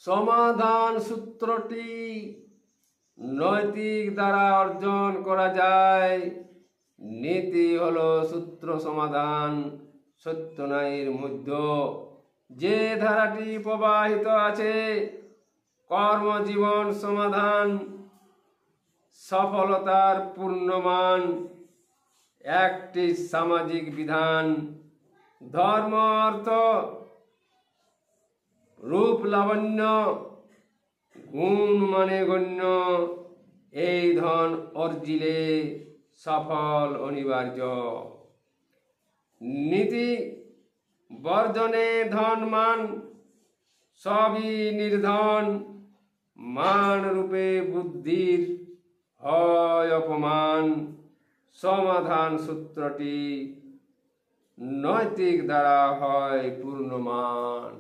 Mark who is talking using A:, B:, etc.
A: সমাধান সূত্রটি নৈতিক দ্বারা অর্জন করা যায়। নীতি হলো সূত্র সমাধান। সত্য ন্যায়ের মধ্যে যে ধারাটি প্রবাহিত আছে, কর্মজীবন সমাধান, সফলতার পূর্ণমান, একটি সামাজিক বিধান, ধর্ম অর্থ রূপ লাবণ্য, গুণ মানে গণ্য, এই ধন অর্জিলে সফল অনিবার্য। নীতি বর্জনে ধন মান সবই নির্ধন, মান রূপে বুদ্ধির হয় অপমান। সমাধান সূত্রটি নৈতিক দ্বারা হয় পূর্ণমান।